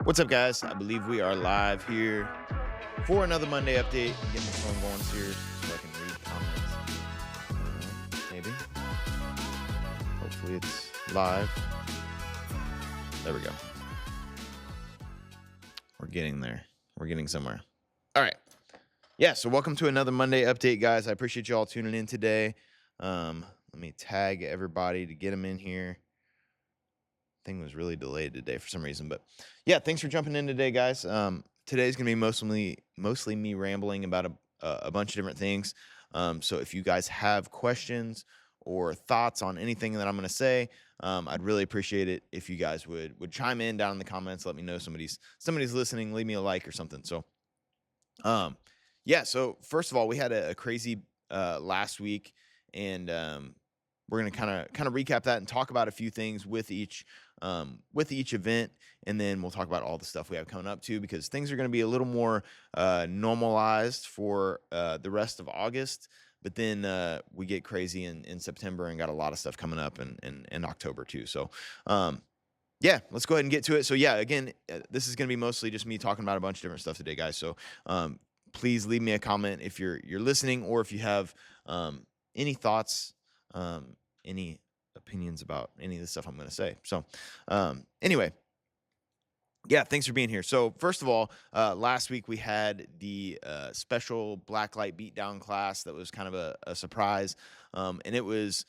What's up, guys? I believe we are live here for another Monday update. Get my phone going here so I can read comments. Maybe. Hopefully it's live. There we go. We're getting there. We're getting somewhere. All right. Yeah, so welcome to another Monday update, guys. I appreciate you all tuning in today. Let me tag everybody to get them in here. Thing was really delayed today for some reason, but yeah, thanks for jumping in today, guys. Today's gonna be mostly me rambling about a bunch of different things. So if you guys have questions or thoughts on anything that I'm gonna say, I'd really appreciate it if you guys would chime in down in the comments. Let me know somebody's listening. Leave me a like or something. So yeah. So first of all, we had a crazy last week, and we're gonna kind of recap that and talk about a few things with each event, and then we'll talk about all the stuff we have coming up too, because things are going to be a little more normalized for the rest of August. But then we get crazy in September and got a lot of stuff coming up in October too. So yeah, let's go ahead and get to it. So yeah, again, this is going to be mostly just me talking about a bunch of different stuff today, guys. So please leave me a comment if you're listening, or if you have any thoughts, any opinions about any of the stuff I'm going to say. So anyway, yeah, thanks for being here. So first of all, last week we had the special Blacklight Beatdown class that was kind of a surprise, and it was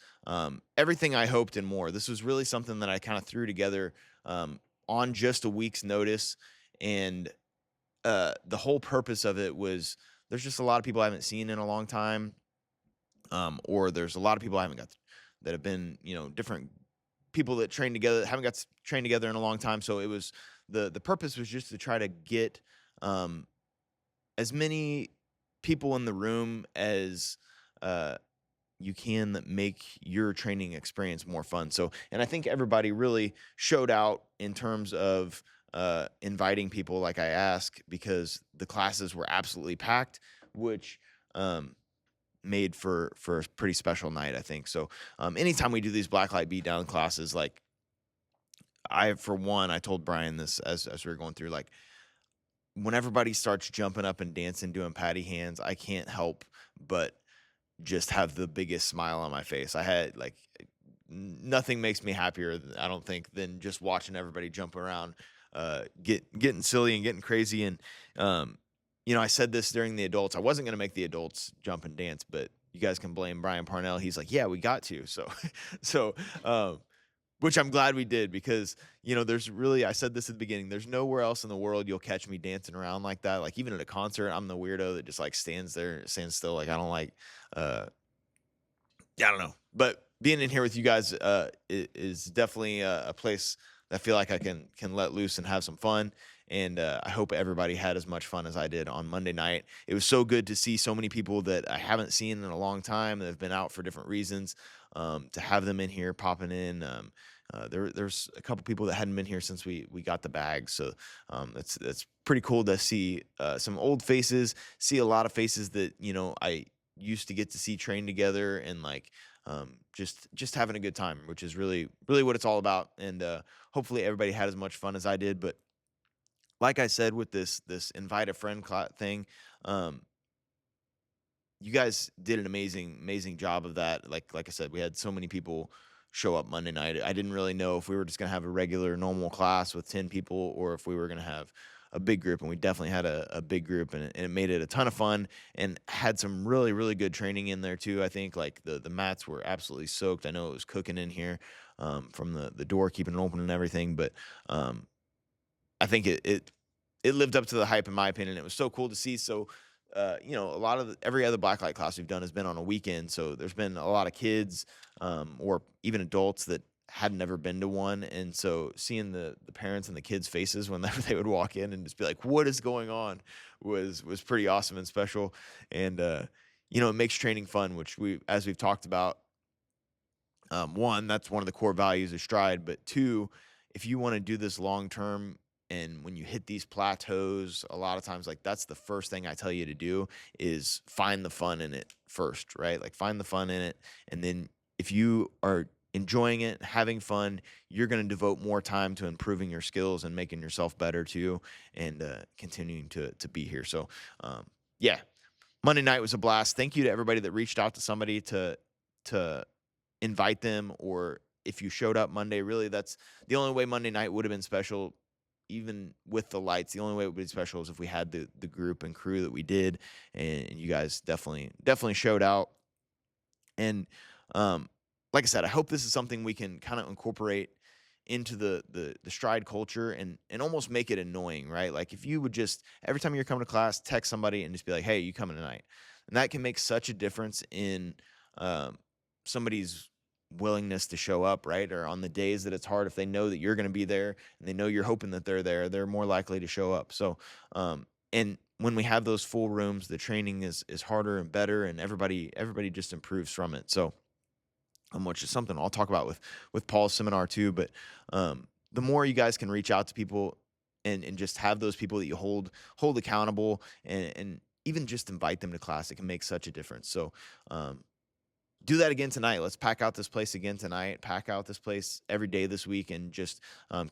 everything I hoped and more. This was really something that I kind of threw together on just a week's notice, and the whole purpose of it was there's just a lot of people I haven't seen in a long time, or there's a lot of people I haven't got that have been, different people that train together, haven't got to train together in a long time. So it was the purpose was just to try to get as many people in the room as you can that make your training experience more fun. So, and I think everybody really showed out in terms of inviting people like I asked, because the classes were absolutely packed, which made for a pretty special night, I think. So anytime we do these Blacklight Beatdown classes, like I told Brian this as we were going through, like when everybody starts jumping up and dancing, doing patty hands, I can't help but just have the biggest smile on my face. I had nothing makes me happier, I don't think, than just watching everybody jump around, getting silly and getting crazy. And I said this during the adults. I wasn't going to make the adults jump and dance, but you guys can blame Brian Parnell. He's like, yeah, we got to. So, which I'm glad we did, because, there's really, I said this at the beginning, there's nowhere else in the world you'll catch me dancing around like that. Like even at a concert, I'm the weirdo that just stands still. Like I don't like, I don't know. But being in here with you guys is definitely a place that I feel like I can let loose and have some fun. And I hope everybody had as much fun as I did on Monday night. It was so good to see so many people that I haven't seen in a long time that have been out for different reasons, to have them in here popping in. There's a couple people that hadn't been here since we got the bag. So that's pretty cool to see some old faces, see a lot of faces that, I used to get to see train together, and just having a good time, which is really, really what it's all about. And hopefully everybody had as much fun as I did. But like I said, with this invite a friend thing, you guys did an amazing job of that. Like I said, we had so many people show up Monday night. I didn't really know if we were just gonna have a regular normal class with 10 people, or if we were gonna have a big group, and we definitely had a big group, and it made it a ton of fun, and had some really, really good training in there too. I think like the mats were absolutely soaked. I know it was cooking in here from the door keeping it open and everything, but I think it lived up to the hype, in my opinion. It was so cool to see. So, a lot of every other Blacklight class we've done has been on a weekend. So there's been a lot of kids, or even adults that had never been to one. And so seeing the parents and the kids' faces whenever they would walk in and just be like, what is going on, was pretty awesome and special. And, it makes training fun, which as we've talked about, one, that's one of the core values of Stride. But two, if you want to do this long term, and when you hit these plateaus, a lot of times, like that's the first thing I tell you to do, is find the fun in it first, right? Like find the fun in it. And then if you are enjoying it, having fun, you're going to devote more time to improving your skills and making yourself better too, and continuing to be here. So, yeah, Monday night was a blast. Thank you to everybody that reached out to somebody to invite them, or if you showed up Monday. Really, that's the only way Monday night would have been special. Even with the lights, the only way it would be special is if we had the group and crew that we did, and you guys definitely showed out. And like I said, I hope this is something we can kind of incorporate into the stride culture, and almost make it annoying, right? Like if you would just every time you're coming to class, text somebody and just be like, "Hey, you coming tonight?" And that can make such a difference in um, somebody's willingness to show up, right? Or on the days that it's hard, if they know that you're going to be there and they know you're hoping that they're there, they're more likely to show up. So, and when we have those full rooms, the training is harder and better, and everybody just improves from it. So, which is something I'll talk about with Paul's seminar too. But the more you guys can reach out to people and just have those people that you hold accountable, and even just invite them to class, it can make such a difference. So do that again tonight. Let's pack out this place again tonight. Pack out this place every day this week, and just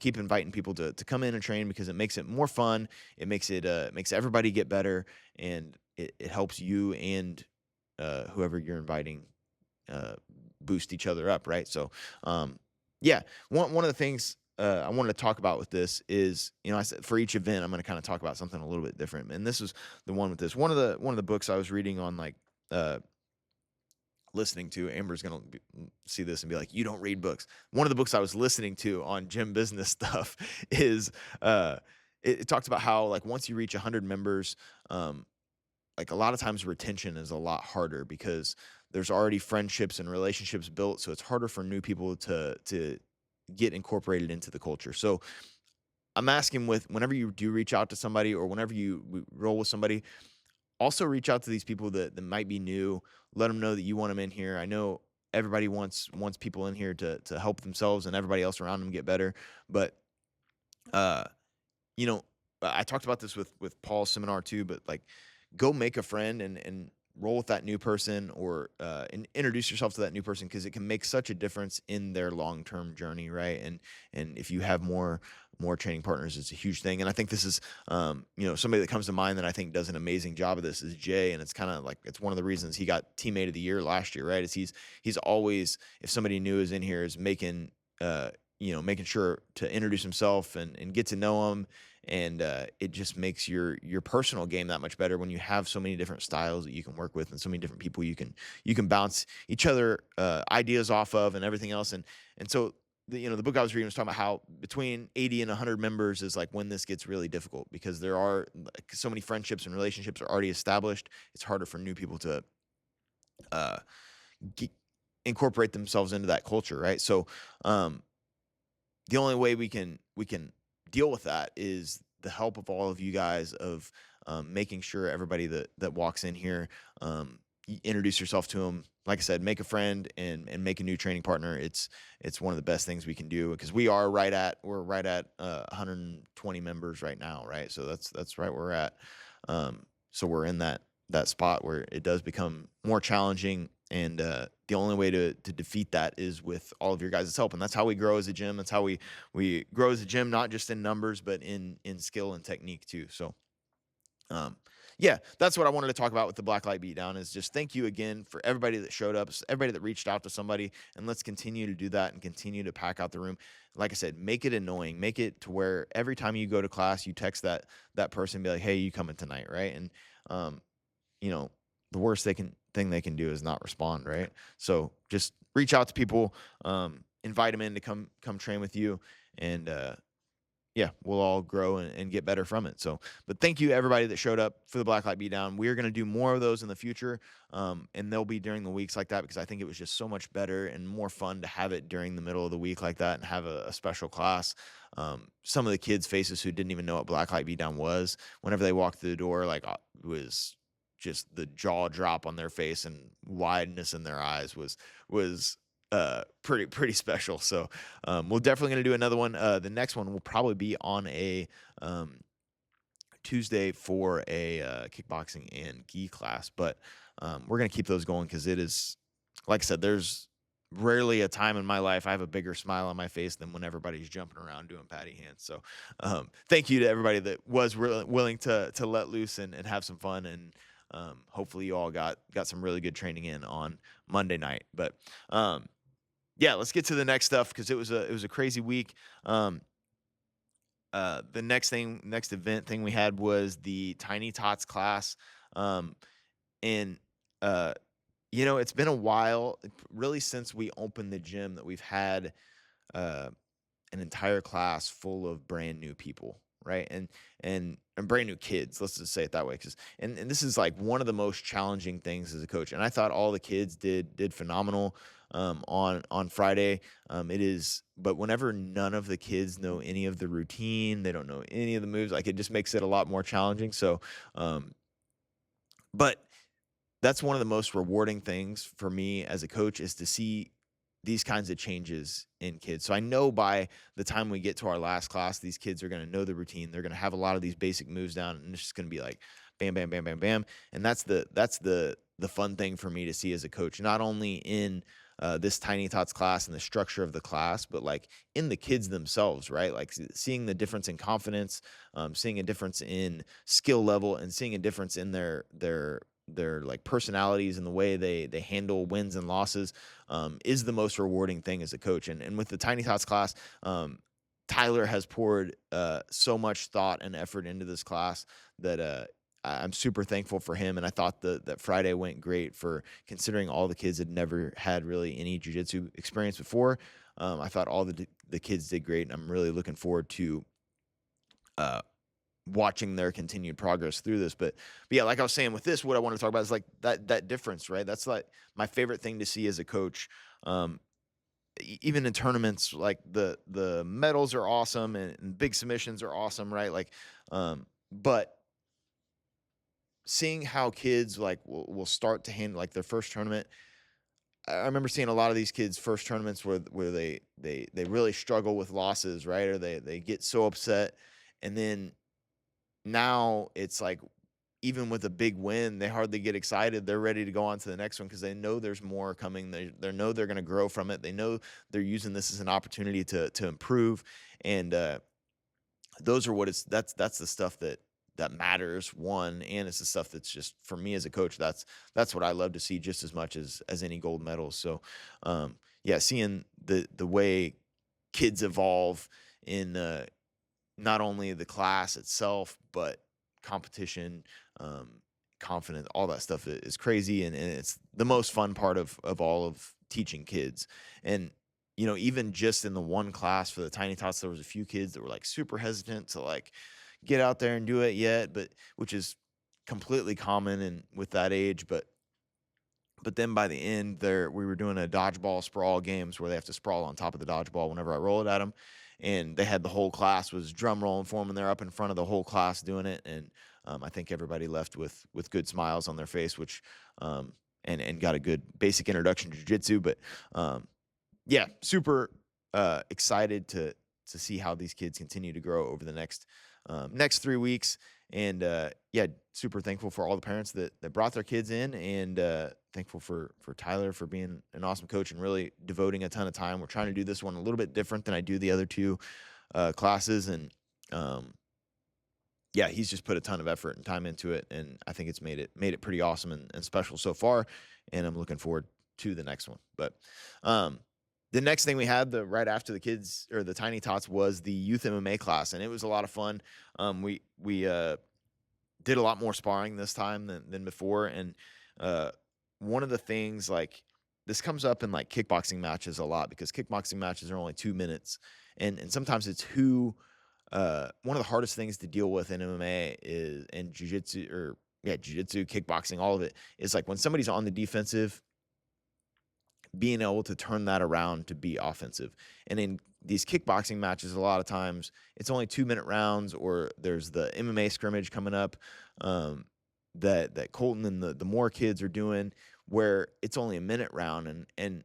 keep inviting people to come in and train, because it makes it more fun. It makes everybody get better, and it helps you and whoever you're inviting uh, boost each other up, right? So, yeah, one of the things I wanted to talk about with this is, I said for each event I'm going to kind of talk about something a little bit different, and this was the one with this one of the books I was reading on, like listening to. Amber's gonna see this and be like, "You don't read books." One of the books I was listening to on gym business stuff is it talks about how, like, once you reach 100 members, like a lot of times retention is a lot harder because there's already friendships and relationships built, so it's harder for new people to get incorporated into the culture. So I'm asking, with whenever you do reach out to somebody, or whenever you roll with somebody, also reach out to these people that might be new. Let them know that you want them in here. I know everybody wants people in here to help themselves and everybody else around them get better. But uh, you know, I talked about this with Paul's seminar too. But like, go make a friend and roll with that new person, or and introduce yourself to that new person, because it can make such a difference in their long term journey, right? And if you have more training partners, it's a huge thing. And I think this is somebody that comes to mind that I think does an amazing job of this is Jay. And it's kind of like, it's one of the reasons he got teammate of the year last year, right? Is he's always, if somebody new is in here, is making making sure to introduce himself and get to know him. And it just makes your personal game that much better when you have so many different styles that you can work with, and so many different people you can bounce each other ideas off of, and everything else. And so the book I was reading was talking about how between 80 and 100 members is like when this gets really difficult, because there are like so many friendships and relationships are already established. It's harder for new people to uh, get, incorporate themselves into that culture, right? So the only way we can deal with that is the help of all of you guys, of making sure everybody that walks in here, introduce yourself to them. Like I said, make a friend and make a new training partner. It's one of the best things we can do, because we're right at 120 members right now, right? So that's right where we're at. So we're in that spot where it does become more challenging, and the only way to defeat that is with all of your guys' help. And that's how we grow as a gym. That's how we grow as a gym, not just in numbers, but in skill and technique too. So yeah, that's what I wanted to talk about with the Blacklight Beatdown, is just thank you again for everybody that showed up, everybody that reached out to somebody, and let's continue to do that and continue to pack out the room. Like I said, make it annoying, make it to where every time you go to class, you text that person, be like, "Hey, you coming tonight?" Right? And um, the worst thing they can do is not respond, right? So just reach out to people, invite them in to come train with you, and yeah, we'll all grow and get better from it. So, but thank you everybody that showed up for the Blacklight Beatdown. We're going to do more of those in the future, and they'll be during the weeks like that, because I think it was just so much better and more fun to have it during the middle of the week like that, and have a special class. Some of the kids' faces who didn't even know what Blacklight Beatdown was, whenever they walked through the door, like was just the jaw drop on their face and wideness in their eyes was pretty special. So we're definitely going to do another one. The next one will probably be on a Tuesday for a kickboxing and gi class, but we're going to keep those going, because it is, like I said, there's rarely a time in my life I have a bigger smile on my face than when everybody's jumping around doing patty hands. So, thank you to everybody that was willing to let loose and have some fun. And hopefully you all got some really good training in on Monday night. But yeah, let's get to the next stuff because it was a crazy week. The next event thing we had was the Tiny Tots class. And it's been a while, really, since we opened the gym that we've had uh, an entire class full of brand new people, right? And brand new kids. Let's just say it that way, because and this is like one of the most challenging things as a coach. And I thought all the kids did phenomenal on Friday. It is, but whenever none of the kids know any of the routine, they don't know any of the moves. Like, it just makes it a lot more challenging. So, but that's one of the most rewarding things for me as a coach, is to see these kinds of changes in kids. So I know by the time we get to our last class, these kids are going to know the routine. They're going to have a lot of these basic moves down, and it's just going to be like bam, bam, bam, bam, bam. And that's the fun thing for me to see as a coach, not only in this Tiny Tots class and the structure of the class, but like in the kids themselves, right? Like seeing the difference in confidence, seeing a difference in skill level, and seeing a difference in their like personalities and the way they handle wins and losses is the most rewarding thing as a coach. And with the Tiny Tots class, Tyler has poured so much thought and effort into this class that I'm super thankful for him. And I thought that Friday went great, for considering all the kids had never had really any jiu-jitsu experience before. I thought all the kids did great, and I'm really looking forward to watching their continued progress through this. But yeah, like I was saying with this, what I want to talk about is like that difference, right? That's like my favorite thing to see as a coach. Even in tournaments, like the medals are awesome, and big submissions are awesome, right? Like, but seeing how kids like will start to handle like their first tournament. I remember seeing a lot of these kids' first tournaments where they really struggle with losses, right? Or they get so upset, and then now it's like, even with a big win, they hardly get excited. They're ready to go on to the next one because they know there's more coming. They know they're going to grow from it. They know they're using this as an opportunity to improve. And those are that's the stuff that matters, one, and it's the stuff that's just, for me as a coach, that's what I love to see just as much as any gold medals. So yeah, seeing the way kids evolve in not only the class itself, but competition, confidence, all that stuff is crazy. And it's the most fun part of all of teaching kids. And, even just in the one class for the Tiny Tots, there was a few kids that were like super hesitant to like get out there and do it yet, but which is completely common and with that age. But then by the end there, we were doing a dodgeball sprawl games where they have to sprawl on top of the dodgeball whenever I roll it at them. And they had the whole class was drum rolling for them, and they're up in front of the whole class doing it. And I think everybody left with good smiles on their face, which and got a good basic introduction to jiu-jitsu. But yeah, super excited to see how these kids continue to grow over the next 3 weeks. And yeah, super thankful for all the parents that brought their kids in, and thankful for Tyler for being an awesome coach and really devoting a ton of time. We're trying to do this one a little bit different than I do the other two classes. And yeah, he's just put a ton of effort and time into it, and I think it's made it pretty awesome and special so far. And I'm looking forward to the next one. But the next thing we had right after the kids, or the Tiny Tots, was the youth MMA class, and it was a lot of fun. We did a lot more sparring this time than before, and one of the things, like, this comes up in like kickboxing matches a lot, because kickboxing matches are only 2 minutes, and sometimes it's one of the hardest things to deal with in MMA is, and jiu-jitsu, or yeah, jiu-jitsu, kickboxing, all of it, is like when somebody's on the defensive, being able to turn that around to be offensive. And in these kickboxing matches, a lot of times it's only 2-minute rounds, or there's the MMA scrimmage coming up that Colton and the more kids are doing, where it's only a minute round. And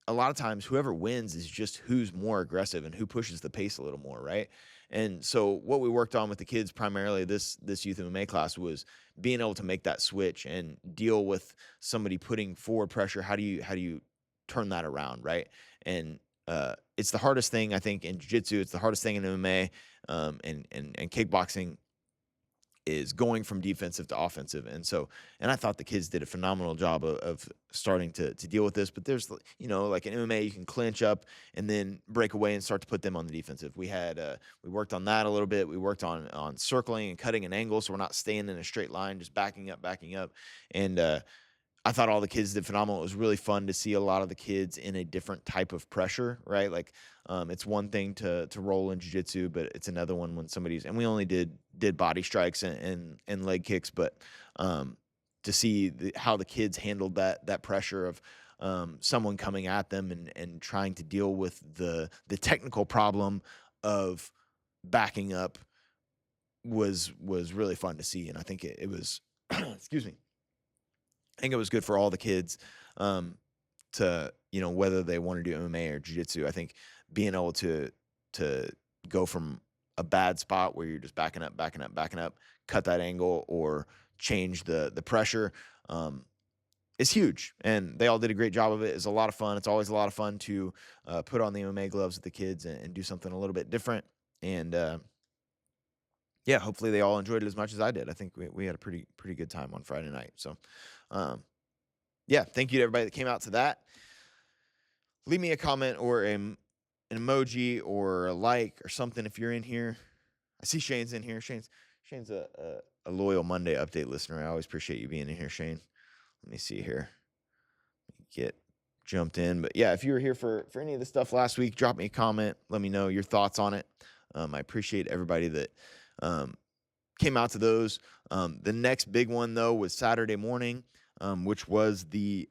a lot of times whoever wins is just who's more aggressive and who pushes the pace a little more, right? And so what we worked on with the kids, primarily this youth MMA class, was being able to make that switch and deal with somebody putting forward pressure. How do you turn that around, right? And it's the hardest thing, I think, in jiu-jitsu. It's the hardest thing in MMA, and kickboxing is going from defensive to offensive. And I thought the kids did a phenomenal job of starting to deal with this. But there's, like in MMA, you can clinch up and then break away and start to put them on the defensive. We worked on that a little bit. We worked on circling and cutting an angle, so we're not staying in a straight line, just backing up. And I thought all the kids did phenomenal. It was really fun to see a lot of the kids in a different type of pressure, right? Like, it's one thing to roll in jiu-jitsu, but it's another one when and we only did body strikes and leg kicks, but to see how the kids handled that pressure of someone coming at them and trying to deal with the technical problem of backing up was really fun to see. And I think it was, excuse me. I think it was good for all the kids, to, whether they want to do MMA or jiu-jitsu. I think being able to go from a bad spot where you're just backing up, cut that angle or change the pressure, is huge. And they all did a great job of it. It's a lot of fun. It's always a lot of fun to put on the MMA gloves with the kids and do something a little bit different. And yeah, hopefully they all enjoyed it as much as I did. I think we had a pretty good time on Friday night. So, yeah, thank you to everybody that came out to that. Leave me a comment or an emoji or a like or something if you're in here. I see Shane's in here. Shane's a loyal Monday update listener. I always appreciate you being in here, Shane. Let me see here. Get jumped in. But yeah, if you were here for any of the stuff last week, drop me a comment. Let me know your thoughts on it. I appreciate everybody that came out to those. The next big one, though, was Saturday morning, which was the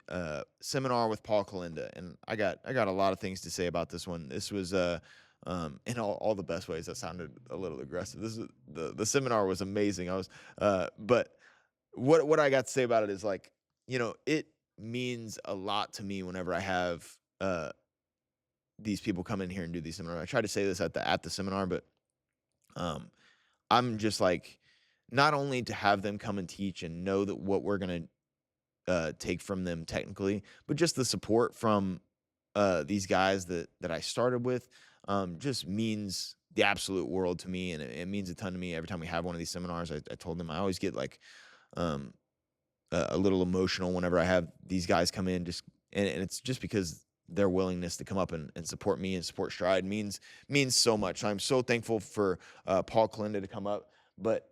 seminar with Paul Kalinda. And I got a lot of things to say about this one. This was in all the best ways. That sounded a little aggressive. This is the seminar was amazing. But what I got to say about it is, like, it means a lot to me whenever I have these people come in here and do these seminars. I try to say this at the seminar, but I'm just like, not only to have them come and teach and know that what we're going to take from them technically, but just the support from these guys that I started with just means the absolute world to me. And it means a ton to me every time we have one of these seminars. I told them I always get like a little emotional whenever I have these guys come in, and it's just because their willingness to come up and support me and support Stride means so much. I'm so thankful for Paul Kalinda to come up. But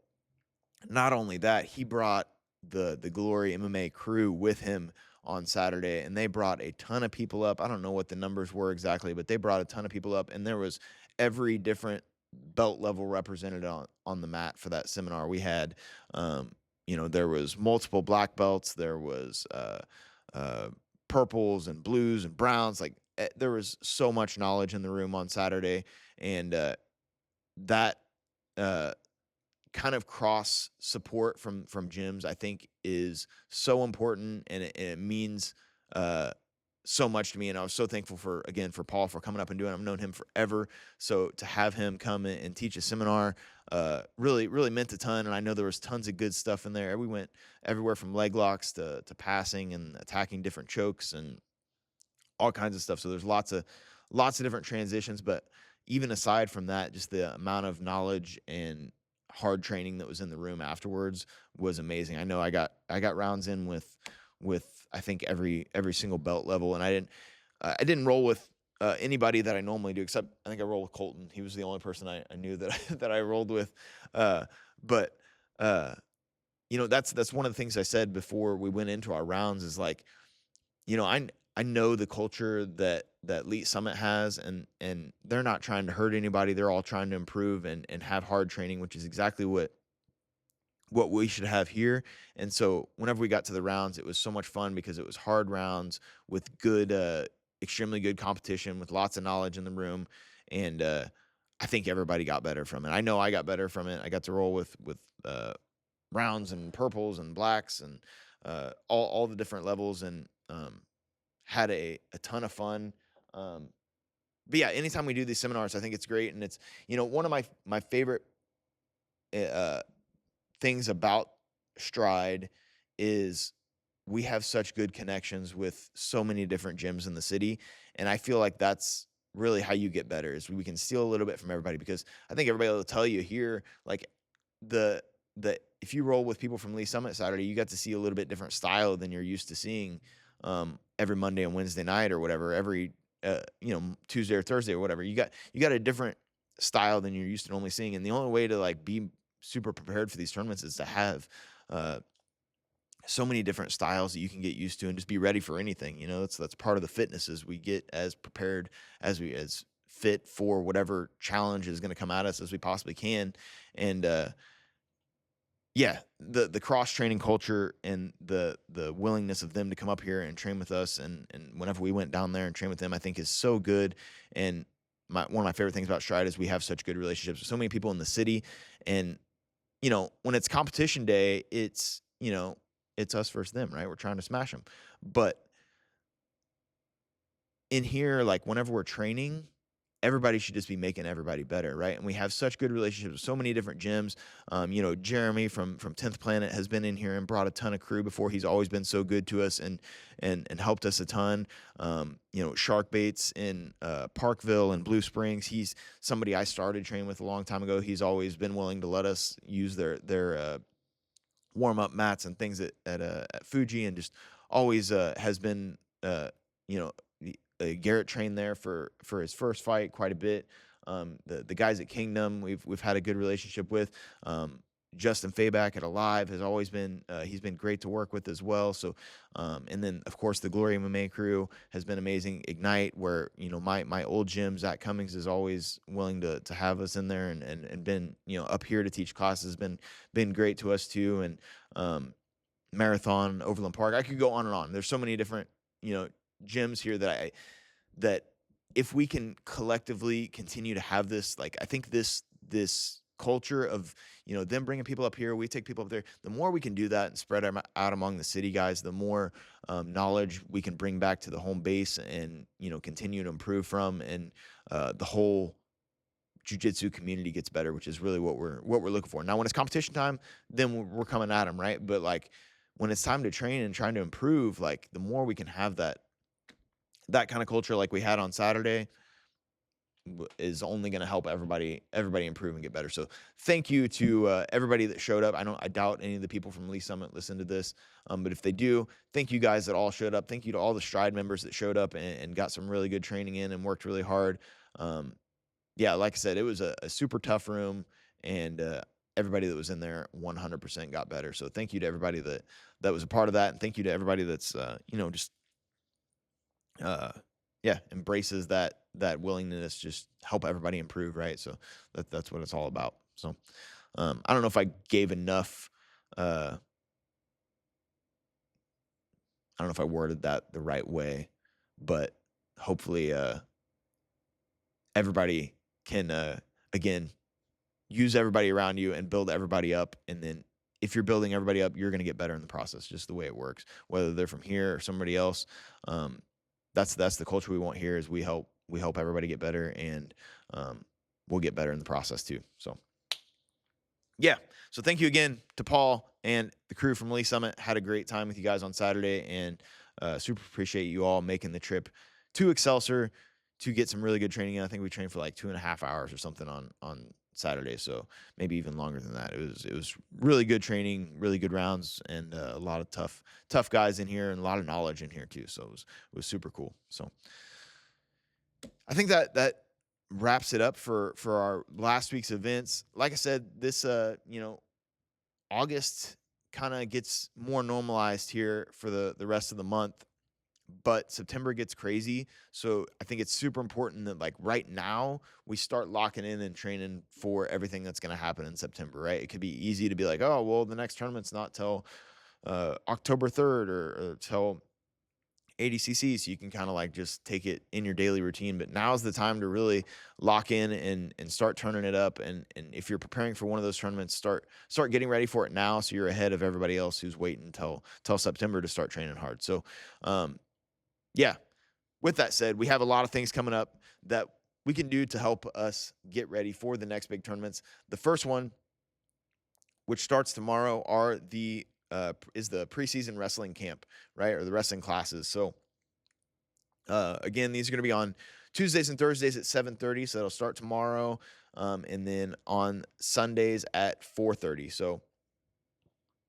not only that, he brought the Glory MMA crew with him on Saturday, and they brought a ton of people up. I don't know what the numbers were exactly, but they brought a ton of people up, and there was every different belt level represented on the mat for that seminar. We had, there was multiple black belts. There was purples and blues and browns. Like, there was so much knowledge in the room on Saturday, and that kind of cross support from gyms, I think, is so important, and it means so much to me. And I was so thankful for Paul for coming up and doing it. I've known him forever, so to have him come in and teach a seminar really meant a ton. And I know there was tons of good stuff in there. We went everywhere from leg locks to passing and attacking different chokes and all kinds of stuff. So there's lots of different transitions. But even aside from that, just the amount of knowledge and hard training that was in the room afterwards was amazing. I know I got rounds in with I think every single belt level, and I didn't roll with anybody that I normally do, except I think I rolled with Colton. He was the only person I knew that I rolled with. But that's one of the things I said before we went into our rounds is, like, I know the culture that Elite Summit has, and they're not trying to hurt anybody. They're all trying to improve and have hard training, which is exactly what we should have here. And so whenever we got to the rounds, it was so much fun because it was hard rounds with good, extremely good competition, with lots of knowledge in the room. And I think everybody got better from it. I know I got better from it. I got to roll with rounds and purples and blacks and all the different levels, and had a ton of fun. But yeah, anytime we do these seminars, I think it's great. And it's, one of my favorite things about Stride is we have such good connections with so many different gyms in the city. And I feel like that's really how you get better, is we can steal a little bit from everybody, because I think everybody will tell you here, like the if you roll with people from Lee Summit Saturday, you got to see a little bit different style than you're used to seeing every Monday and Wednesday night or whatever, every Tuesday or Thursday or whatever. You got a different style than you're used to normally seeing. And the only way to like be super prepared for these tournaments is to have uh so many different styles that you can get used to and just be ready for anything. That's part of the fitness, is we get as prepared as fit for whatever challenge is going to come at us as we possibly can. And yeah, the cross training culture and the willingness of them to come up here and train with us, and whenever we went down there and train with them, I think is so good. And one of my favorite things about Stride is we have such good relationships with so many people in the city. And when it's competition day, it's us versus them, right? We're trying to smash them. But in here, like whenever we're training, everybody should just be making everybody better, right? And we have such good relationships with so many different gyms. Jeremy from 10th Planet has been in here and brought a ton of crew before. He's always been so good to us and helped us a ton. Shark Baits in Parkville and Blue Springs, he's somebody I started training with a long time ago. He's always been willing to let us use their warm up mats and things at Fuji, and just always has been you know Garrett trained there for his first fight quite a bit. The guys at Kingdom we've had a good relationship with. Justin Fayback at Alive has always been he's been great to work with as well. So and then of course the Glory MMA crew has been amazing. Ignite, where my old gym, Zach Cummings, is always willing to have us in there, and been up here to teach classes, been great to us too. And Marathon, Overland Park, I could go on and on. There's so many different gyms here that if we can collectively continue to have this, like, I think this culture of them bringing people up here, we take people up there, the more we can do that and spread out among the city guys, the more knowledge we can bring back to the home base and continue to improve from, and the whole jiu-jitsu community gets better, which is really what we're looking for. Now when it's competition time, then we're coming at them, right? But like when it's time to train and trying to improve, like the more we can have that kind of culture like we had on Saturday is only going to help everybody improve and get better. So thank you to everybody that showed up. I doubt any of the people from Lee Summit listen to this, but if they do, thank you guys that all showed up. Thank you to all the Stride members that showed up and got some really good training in and worked really hard. Yeah, like I said, it was a super tough room, and everybody that was in there 100% got better. So thank you to everybody that was a part of that, and thank you to everybody that's just embraces that willingness, just help everybody improve, right? So that's what it's all about. So I don't know if I gave enough I don't know if I worded that the right way, but hopefully everybody can again use everybody around you and build everybody up. And then if you're building everybody up, you're going to get better in the process, just the way it works, whether they're from here or somebody else. That's the culture we want here, is we help everybody get better, and we'll get better in the process too. So yeah, so thank you again to Paul and the crew from Lee Summit. Had a great time with you guys on Saturday, and super appreciate you all making the trip to Excelsior to get some really good training in. I think we trained for like 2.5 hours or something on Saturday, so maybe even longer than that. It was really good training, really good rounds, and a lot of tough guys in here, and a lot of knowledge in here too. So it was super cool. So I think that wraps it up for our last week's events. Like I said, this August kind of gets more normalized here for the rest of the month, but September gets crazy. So I think it's super important that like right now we start locking in and training for everything that's going to happen in September, right? It could be easy to be like, oh, well, the next tournament's not till October 3rd or till ADCC, so you can kind of like just take it in your daily routine. But now's the time to really lock in and start turning it up. And if you're preparing for one of those tournaments, start getting ready for it now, so you're ahead of everybody else who's waiting until September to start training hard. So yeah, with that said, we have a lot of things coming up that we can do to help us get ready for the next big tournaments. The first one, which starts tomorrow, are the is the preseason wrestling camp, right, or the wrestling classes. So again, these are going to be on Tuesdays and Thursdays at 7:30, so it'll start tomorrow, and then on Sundays at 4:30. So,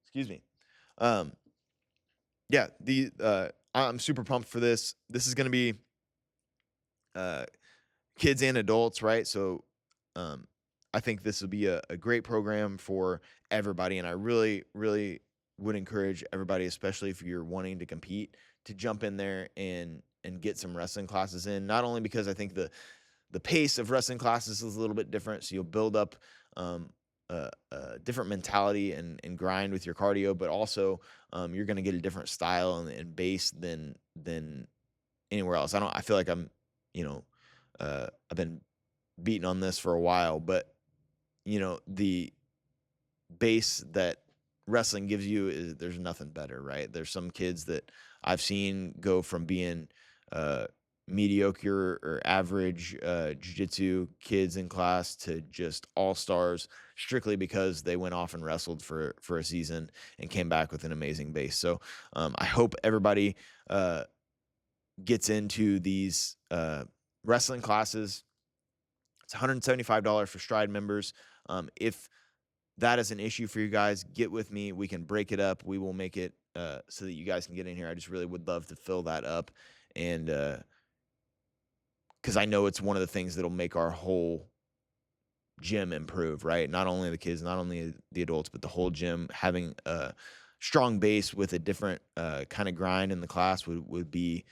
excuse me. Yeah, I'm super pumped for this. This is going to be kids and adults, right? So, I think this will be a great program for everybody, and I really, really would encourage everybody, especially if you're wanting to compete, to jump in there and get some wrestling classes in. Not only because I think the pace of wrestling classes is a little bit different, so you'll build up a different mentality and grind with your cardio, but also you're going to get a different style and base than anywhere else. I feel like I'm, I've been beating on this for a while, but the base that wrestling gives you is there's nothing better, right? There's some kids that I've seen go from being mediocre or average jiu-jitsu kids in class to just all-stars strictly because they went off and wrestled for a season and came back with an amazing base. So I hope everybody gets into these wrestling classes. It's $175 for Stride members. If that is an issue for you guys, get with me. We can break it up. We will make it so that you guys can get in here. I just really would love to fill that up. And because I know it's one of the things that'll make our whole gym improve, right? Not only the kids, not only the adults, but the whole gym having a strong base with a different kind of grind in the class would be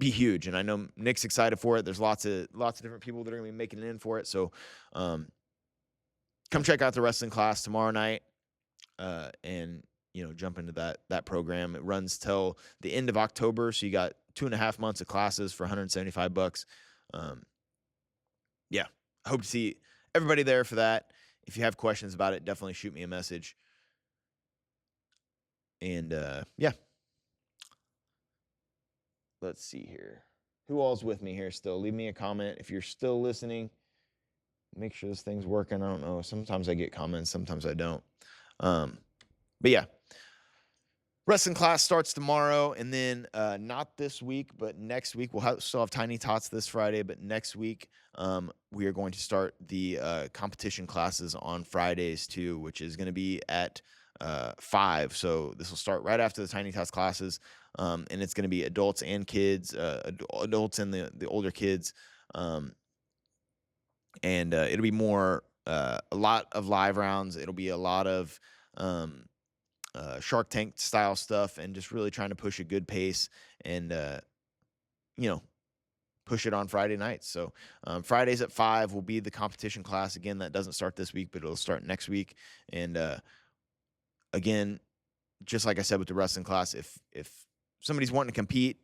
huge. And I know Nick's excited for it. There's lots of different people that are gonna be making it in for it. So come check out the wrestling class tomorrow night and jump into that program. It runs till the end of October, so you got 2.5 months of classes for $175. Yeah, I hope to see everybody there for that. If you have questions about it, definitely shoot me a message. And yeah, let's see here. Who all's with me here still? Leave me a comment if you're still listening. Make sure this thing's working. I don't know. Sometimes I get comments, sometimes I don't. But yeah, wrestling class starts tomorrow, and then not this week, but next week. We'll still have Tiny Tots this Friday, but next week we are going to start the competition classes on Fridays too, which is going to be at 5. So this will start right after the Tiny Tots classes, and it's going to be adults and kids, adults and the older kids, and it'll be more a lot of live rounds. It'll be a lot of Shark Tank style stuff, and just really trying to push a good pace and push it on Friday nights. So Fridays at 5 will be the competition class. Again, that doesn't start this week, but it'll start next week. And again, just like I said with the wrestling class, if somebody's wanting to compete,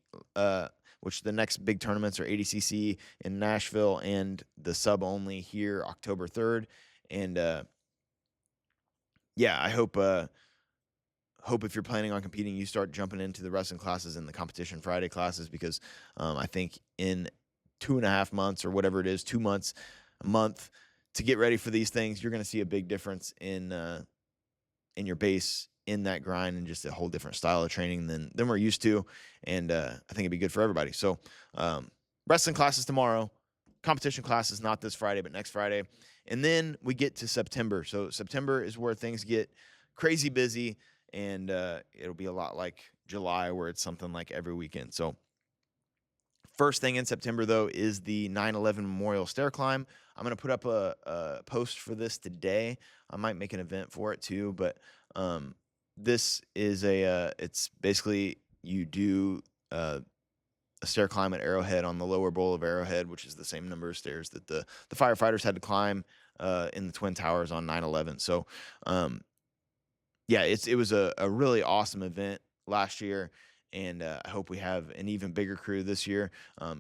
which the next big tournaments are ADCC in Nashville and the sub only here October 3rd. And yeah, I hope if you're planning on competing, you start jumping into the wrestling classes and the competition Friday classes, because I think in 2.5 months or whatever it is, 2 months, a month to get ready for these things, you're going to see a big difference in your base, in that grind, and just a whole different style of training than we're used to. And I think it'd be good for everybody. So wrestling classes tomorrow, competition classes not this Friday, but next Friday. And then we get to September. So September is where things get crazy busy, and it'll be a lot like July, where it's something like every weekend. So first thing in September, though, is the 9/11 Memorial Stair Climb. I'm going to put up a post for this today. I might make an event for it too, but this is it's basically you do a stair climb at Arrowhead on the lower bowl of Arrowhead, which is the same number of stairs that the firefighters had to climb in the Twin Towers on 9/11. So yeah, it was a really awesome event last year, and I hope we have an even bigger crew this year.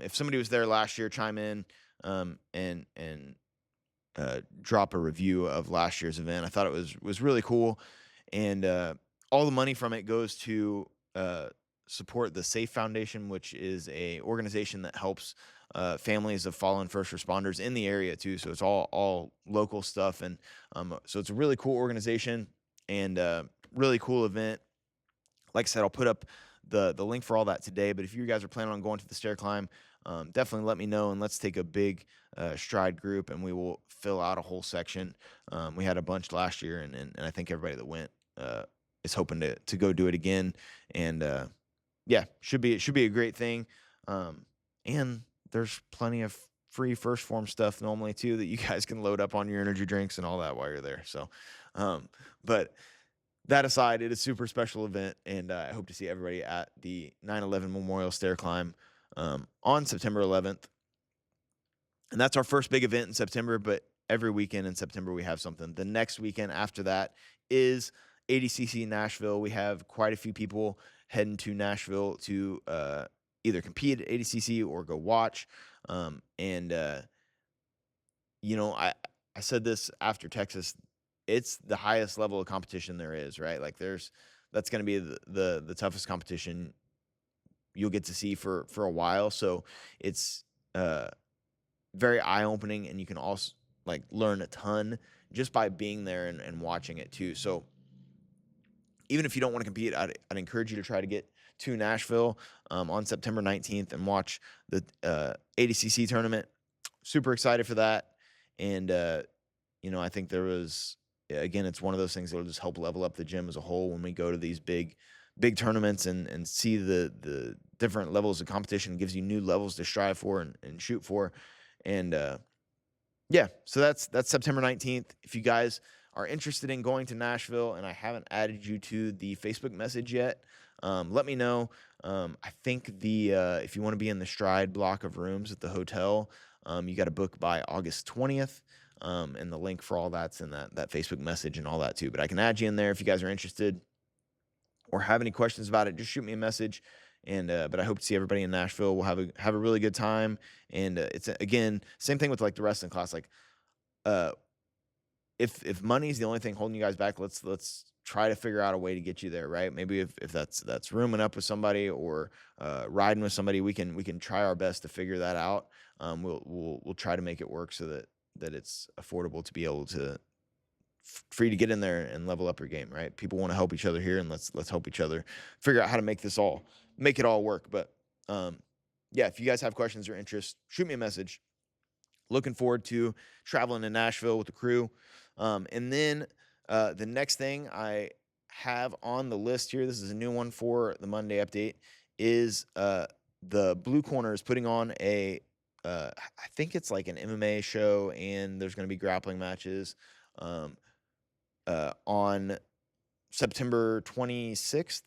If somebody was there last year, chime in and drop a review of last year's event. I thought it was really cool, and all the money from it goes to support the SAFE Foundation, which is a organization that helps families of fallen first responders in the area too. So it's all local stuff, and so it's a really cool organization. And really cool event. Like I said, I'll put up the link for all that today. But if you guys are planning on going to the stair climb, definitely let me know, and let's take a big stride group, and we will fill out a whole section. We had a bunch last year, and I think everybody that went is hoping to go do it again. And yeah, should be a great thing. And there's plenty of free first form stuff normally too that you guys can load up on your energy drinks and all that while you're there. So, but that aside, it is a super special event, and I hope to see everybody at the 9/11 Memorial Stair Climb on September 11th. And that's our first big event in September, but every weekend in September we have something. The next weekend after that is ADCC Nashville. We have quite a few people heading to Nashville to either compete at ADCC or go watch. And I said this after Texas. It's the highest level of competition there is, right? Like that's going to be the toughest competition you'll get to see for a while. So it's very eye-opening, and you can also like learn a ton just by being there and watching it too. So even if you don't want to compete, I'd encourage you to try to get to Nashville on September 19th and watch the ADCC tournament. Super excited for that. And I think it's one of those things that will just help level up the gym as a whole when we go to these big tournaments and see the different levels of competition. It gives you new levels to strive for and shoot for. And so that's September 19th. If you guys are interested in going to Nashville and I haven't added you to the Facebook message yet, let me know. I think if you want to be in the Stride block of rooms at the hotel, you got to book by August 20th. And the link for all that's in that Facebook message and all that too. But I can add you in there if you guys are interested or have any questions about it. Just shoot me a message. And but I hope to see everybody in Nashville. We'll have a really good time. And it's again same thing with like the wrestling class. Like, if money's the only thing holding you guys back, let's try to figure out a way to get you there, right? Maybe if that's rooming up with somebody or riding with somebody, we can try our best to figure that out. We'll try to make it work so that it's affordable to be able to for you to get in there and level up your game, right? People want to help each other here, and let's help each other figure out how to make it all work. But if you guys have questions or interest, shoot me a message. Looking forward to traveling to Nashville with the crew. And then the next thing I have on the list here, this is a new one for the Monday update, is the Blue Corner is putting on I think it's like an MMA show, and there's going to be grappling matches on September 26th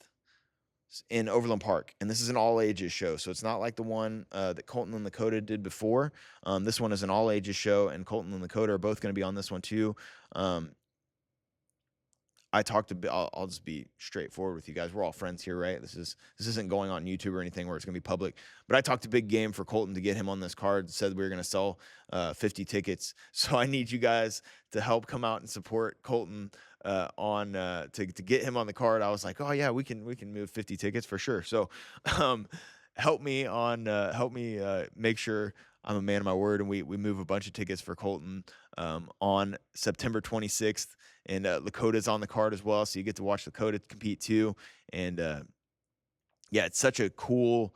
in Overland Park. And this is an all ages show. So it's not like the one that Colton and Lakota did before. This one is an all ages show, and Colton and Lakota are both going to be on this one too. I'll just be straightforward with you guys. We're all friends here, right? This isn't going on YouTube or anything where it's going to be public. But I talked to Big Game for Colton to get him on this card. Said we were going to sell 50 tickets. So I need you guys to help come out and support Colton to get him on the card. I was like, oh yeah, we can move 50 tickets for sure. So help me make sure I'm a man of my word, and we move a bunch of tickets for Colton on September 26th. And Lakota's on the card as well, so you get to watch Lakota compete too. And it's such a cool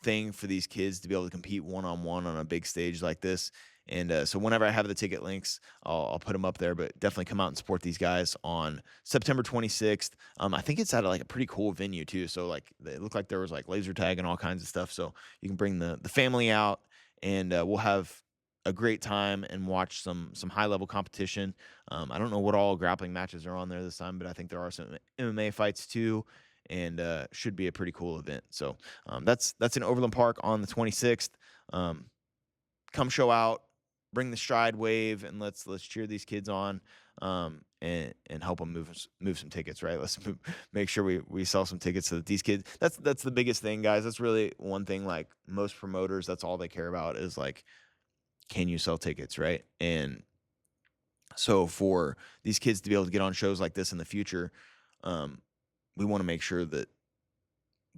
thing for these kids to be able to compete one-on-one on a big stage like this. And so whenever I have the ticket links, I'll put them up there. But definitely come out and support these guys on September 26th. I think it's at like a pretty cool venue too. So like it looked like there was like laser tag and all kinds of stuff. So you can bring the family out, and we'll have a great time and watch some high-level competition. I don't know what all grappling matches are on there this time, but I think there are some MMA fights too, and should be a pretty cool event. So that's in Overland Park on the 26th. Come show out, bring the Stride wave, and let's cheer these kids on and help them move some tickets, right? Let's make sure we sell some tickets so that these kids. That's the biggest thing, guys. That's really one thing. Like most promoters, that's all they care about is like, can you sell tickets, right? And so for these kids to be able to get on shows like this in the future, we want to make sure that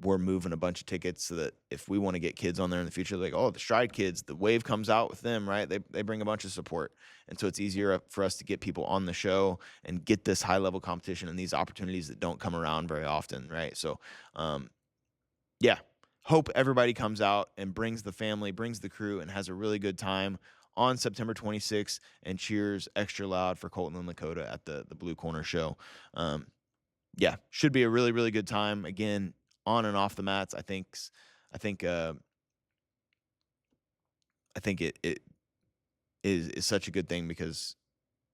we're moving a bunch of tickets so that if we want to get kids on there in the future, like, oh, the Stride kids, the wave comes out with them, right? They bring a bunch of support. And so it's easier for us to get people on the show and get this high level competition and these opportunities that don't come around very often, right? So, yeah, hope everybody comes out and brings the family, brings the crew, and has a really good time on September 26th and cheers extra loud for Colton and Lakota at the Blue Corner show. Yeah, should be a really, really good time. Again, on and off the mats. I think it is such a good thing because,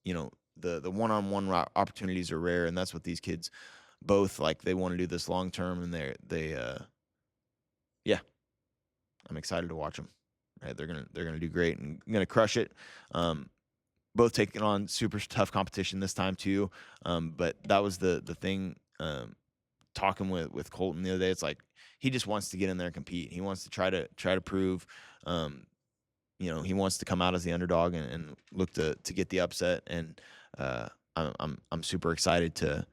you know, the one-on-one opportunities are rare, and that's what these kids both like. They want to do this long term, and yeah, I'm excited to watch them. Right, they're gonna do great and gonna crush it. Both taking on super tough competition this time too. But that was the thing. Talking with Colton the other day, it's like he just wants to get in there and compete. He wants to try to prove. He wants to come out as the underdog and look to get the upset. And I'm super excited to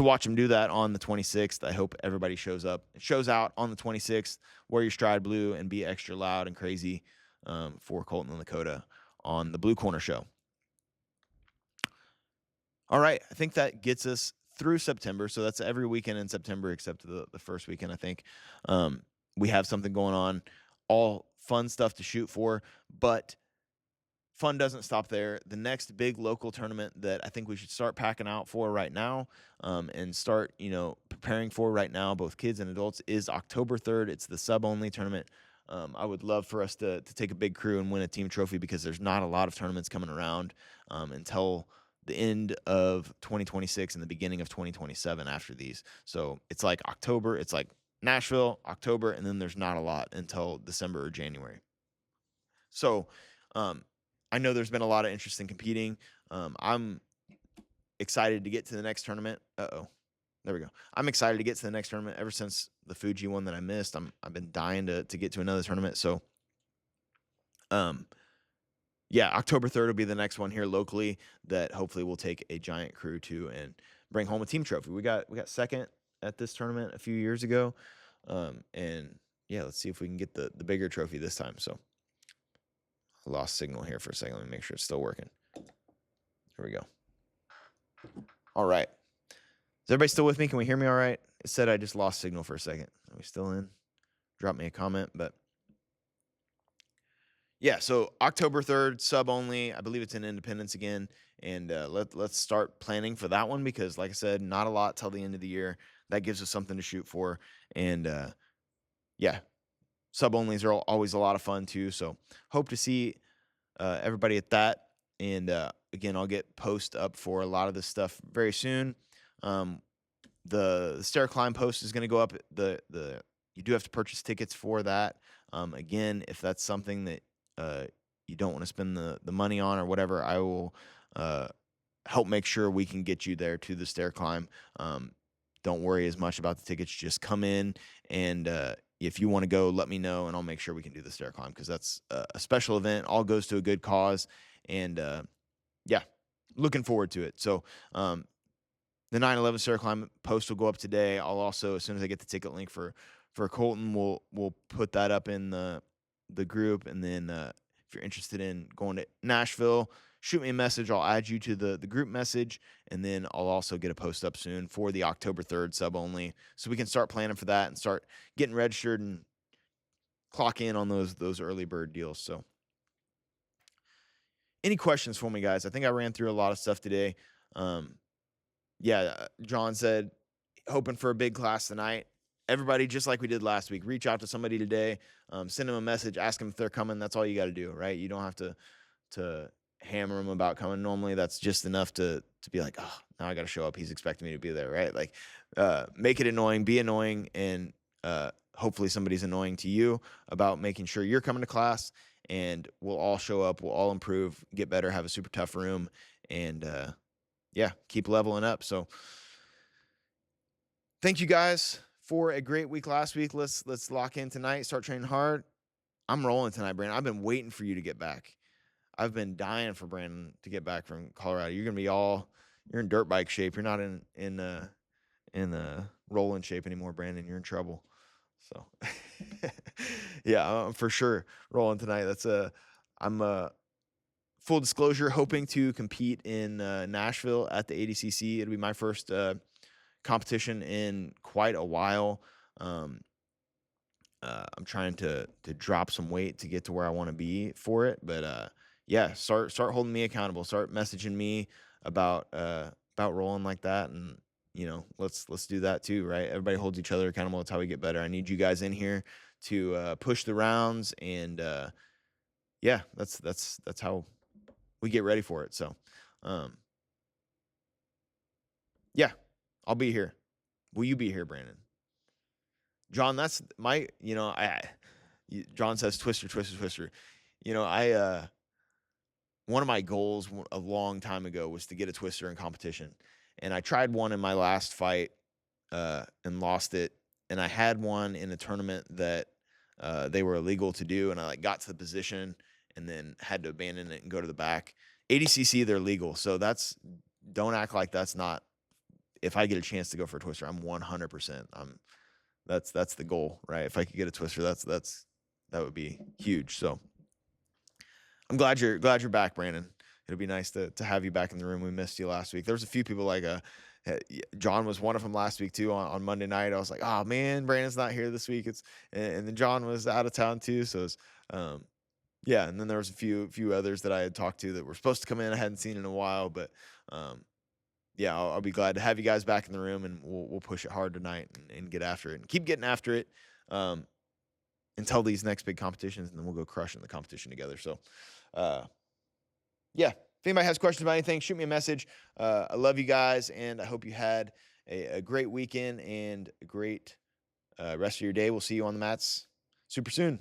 watch him do that on the 26th. I hope everybody shows out on the 26th, wear your Stride blue, and be extra loud and crazy for Colton and Lakota on the Blue Corner show. All right, I think that gets us through September. So that's every weekend in September except the first weekend, I think. We have something going on, all fun stuff to shoot for, but fun doesn't stop there. The next big local tournament that I think we should start packing out for right now and start, preparing for right now, both kids and adults, is October 3rd. It's the sub-only tournament. I would love for us to take a big crew and win a team trophy because there's not a lot of tournaments coming around until the end of 2026 and the beginning of 2027 after these. So it's like October, it's like Nashville, October, and then there's not a lot until December or January. So I know there's been a lot of interest in competing. I'm excited to get to the next tournament. There we go. I'm excited to get to the next tournament ever since the Fuji one that I missed. I've been dying to get to another tournament. So, yeah, October 3rd will be the next one here locally that hopefully we'll take a giant crew to and bring home a team trophy. We got second at this tournament a few years ago. And yeah, let's see if we can get the bigger trophy this time. So I lost signal here for a second. Let me make sure it's still working. Here we go. All right. Is everybody still with me? Can we hear me all right? It said I just lost signal for a second. Are we still in? Drop me a comment, but yeah, so October 3rd, sub only. I believe it's in Independence again. And let's start planning for that one because, like I said, not a lot till the end of the year. That gives us something to shoot for. And yeah, sub onlys are always a lot of fun too. So hope to see everybody at that. And again, I'll get post up for a lot of this stuff very soon. The stair climb post is going to go up. You do have to purchase tickets for that. Again, if that's something that you don't want to spend the money on or whatever, I will help make sure we can get you there to the stair climb. Don't worry as much about the tickets. Just come in, and if you want to go, let me know, and I'll make sure we can do the stair climb because that's a special event. All goes to a good cause, and yeah, looking forward to it. So the 9/11 stair climb post will go up today. I'll also, as soon as I get the ticket link for Colton, we'll put that up in the group, and then if you're interested in going to Nashville, shoot me a message. I'll add you to the group message, and then I'll also get a post up soon for the October 3rd sub only, so we can start planning for that and start getting registered and clock in on those early bird deals. So any questions for me, guys? I think I ran through a lot of stuff today. Yeah, John said, hoping for a big class tonight. Everybody, just like we did last week, reach out to somebody today, send them a message, ask them if they're coming. That's all you got to do, right? You don't have to hammer them about coming. Normally, that's just enough to be like, oh, now I got to show up. He's expecting me to be there, right? Like, make it annoying, be annoying, and hopefully somebody's annoying to you about making sure you're coming to class, and we'll all show up, we'll all improve, get better, have a super tough room, and yeah, keep leveling up. So thank you guys for a great week last week. Let's lock in tonight, start training hard. I'm rolling tonight, Brandon. I've been waiting for you to get back. I've been dying for Brandon to get back from Colorado. You're in dirt bike shape. You're not in rolling shape anymore, Brandon. You're in trouble. So, yeah, for sure rolling tonight. I'm full disclosure, hoping to compete in Nashville at the ADCC. It'll be my first competition in quite a while. Um, I'm trying to drop some weight to get to where I want to be for it. But yeah, start holding me accountable. Start messaging me about rolling like that, and let's do that too, right? Everybody holds each other accountable. That's how we get better. I need you guys in here to push the rounds, and yeah, that's how we get ready for it. So, um, yeah, I'll be here. Will you be here, Brandon? John, that's my, John says twister, twister, twister. I one of my goals a long time ago was to get a twister in competition. And I tried one in my last fight and lost it. And I had one in a tournament that they were illegal to do. And I got to the position and then had to abandon it and go to the back. ADCC, they're legal. So don't act like that's not, if I get a chance to go for a twister, I'm 100%. That's the goal, right? If I could get a twister, that would be huge. So I'm glad you're back, Brandon. It'll be nice to have you back in the room. We missed you last week. There was a few people John was one of them last week too on Monday night. I was like, oh man, Brandon's not here this week. And then John was out of town too. So yeah. And then there was a few others that I had talked to that were supposed to come in. I hadn't seen in a while, but yeah, I'll be glad to have you guys back in the room, and we'll push it hard tonight and get after it and keep getting after it until these next big competitions, and then we'll go crushing the competition together. So, yeah, if anybody has questions about anything, shoot me a message. I love you guys, and I hope you had a great weekend and a great rest of your day. We'll see you on the mats super soon.